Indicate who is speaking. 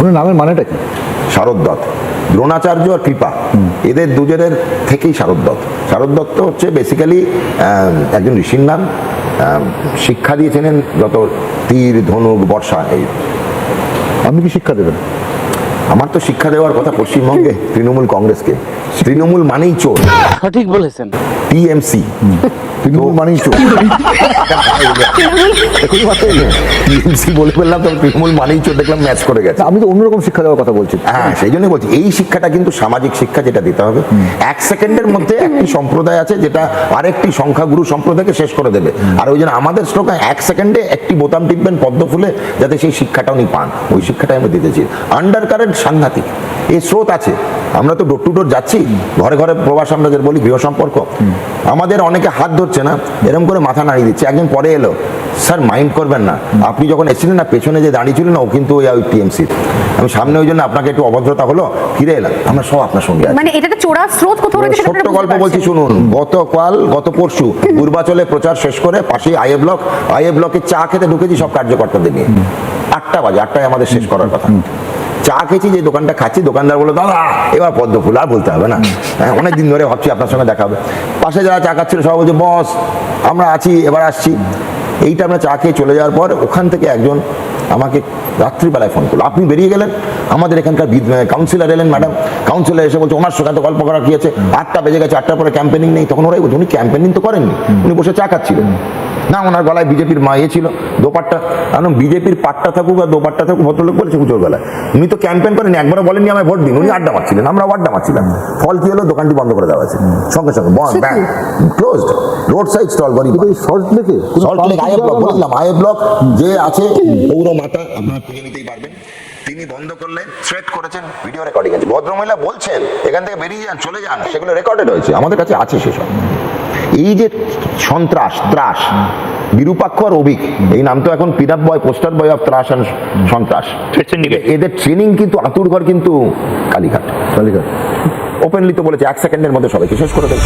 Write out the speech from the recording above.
Speaker 1: ওনার নামের মানেটা কি?
Speaker 2: শারদ দত্ত, দ্রোণাচার্য আর কৃপা, এদের দুজনের থেকেই শারদ দত্ত। শারদ দত্ত হচ্ছে বেসিক্যালি একজন ঋষির নাম। শিক্ষা দিয়েছিলেন যত তীর, ধনুক, বর্ষা। এই
Speaker 1: আপনি কি শিক্ষা দেবেন?
Speaker 2: আমার তো শিক্ষা দেওয়ার কথা পশ্চিমবঙ্গে তৃণমূল কংগ্রেসকে। তৃণমূল মানেই চোর।
Speaker 3: সঠিক বলেছেন।
Speaker 2: টিএমসি,
Speaker 1: তৃণমূল মানেই চোর।
Speaker 2: টিএমসি বলে ফেললাম, তবে তৃণমূল মানেই চোর দেখলাম ম্যাচ করে গেছে।
Speaker 1: আমি তো অন্যরকম শিক্ষা দেওয়ার কথা বলছি।
Speaker 2: হ্যাঁ, সেই জন্য বলছি এই শিক্ষাটা কিন্তু সামাজিক শিক্ষা, যেটা দিতে হবে। 1 সেকেন্ডের মধ্যে একটি সম্প্রদায় আছে যেটা আরেকটি সংখ্যাগুরু সম্প্রদায়কে শেষ করে দেবে। আর ওই জন্য আমাদের স্লোগান 1 সেকেন্ডে একটি বোতাম টিপবেন পদ্ম ফুলে, যাতে সেই শিক্ষাটা উনি পান। ওই শিক্ষাটাই আমি দিতেছি। আন্ডার কারেন্ট সাংঘাতিক, এই স্রোত আছে। আমরা তো ডোর টু ডোর যাচ্ছি, ঘরে ঘরে প্রবাস, আমরা যে বলি গৃহ সম্পর্ক, আমাদের অনেকে হাত ধরছে না, এরকম করে মাথা নাড়িয়ে দিচ্ছে। একজন পরে এলো, স্যার মাইন্ড করবেন না, আপনি যখন এসেছিলেন না, পেছনে যে দাঁড়িয়ে ছিল না, ও কিন্তু ওই টিএমসি। আমি সামনে, ওই জন্য আপনাকে একটু অভদ্রতা হলো, ফিরে এলাম। আমরা সব আপনার সঙ্গে আছি।
Speaker 4: মানে এটা তো চোরা স্রোত কোথাও রয়েছে, সেটা
Speaker 2: ছোট্ট
Speaker 4: আপনারা
Speaker 2: গল্প
Speaker 4: বুঝতে
Speaker 2: বলছি
Speaker 4: পারছেন।
Speaker 2: শুনুন। গত পরশু পূর্বাচলে প্রচার শেষ করে পাশেই আইএ ব্লকে চা খেতে ঢুকেছি সব কার্যকর্তাদের নিয়ে। 8টা বাজে, 8টায় আমাদের শেষ করার কথা। চা খেয়েছি, যে দোকানটা খাচ্ছি, দোকানদার বললো, দাদা এবার পদ্ম ফুল আর বলতে হবে না, অনেকদিন ধরে ভাবছি আপনার সঙ্গে দেখা হবে। পাশে যারা চা খাচ্ছিল সবাই বলছে, বস আমরা আছি, এবার আসছি। এইটা আমরা চা খেয়ে চলে যাওয়ার পর ওখান থেকে একজন আমাকে রাত্রিবেলায় ফোন করলো, আপনি বেরিয়ে গেলেন, আমাদের এখানকার কাউন্সিলর এলেন, ম্যাডাম কাউন্সিলর এসে বলছে ওনার সঙ্গে তো গল্প করা কি আছে, 8টা বেজে গেছে, 8টার পরে ক্যাম্পেনিং নেই। তখন ওরাই বলছে, উনি ক্যাম্পেনিং তো করেননি, উনি বসে চা খাচ্ছিলেন। না, ওনার গলায় বিজেপির ছিল দোপাট্টা। কারণ বিজেপির পাট্টা থাকুক আর দোপাট্টা থাকুক, ভদ্রলোক বলেছে পুজোর বেলায়, উনি তো ক্যাম্পেন করেনি, একবারও বলেননি আমায় ভোট দিন। উনি আড্ডা মারছিলেন, আমরা আড্ডা মারছিলাম। ফল কি হলো, দোকানটি বন্ধ করে দেওয়া হয়েছে সঙ্গে সঙ্গে, closed, road side stall.
Speaker 1: Salt লেকে
Speaker 2: আইএ ব্লক বললাম, আইএ ব্লক যে আছে পৌর মাতা, আপনারা খুঁজে নিতেই পারবেন। তিনি বন্ধ করলেন, থ্রেট করেছেন, ভিডিও রেকর্ডিং আছে। ভদ্রমহিলা বলছেন এখান থেকে বেরিয়ে যান, চলে যান, সেগুলো রেকর্ডেড হয়েছে, আমাদের কাছে আছে সেসব। এই যে সন্ত্রাস, ত্রাস, বিরূপাক্ষ আর অভিক, এই নাম তো এখন pin up boy, poster boy of ত্রাস আর সন্ত্রাস। এদের ট্রেনিং কিন্তু আতুরঘর কিন্তু কালীঘাট।
Speaker 1: কালীঘাট
Speaker 2: ওপেনলি তো বলেছে 1 সেকেন্ডের মধ্যে সবাইকে শেষ করে দেবে।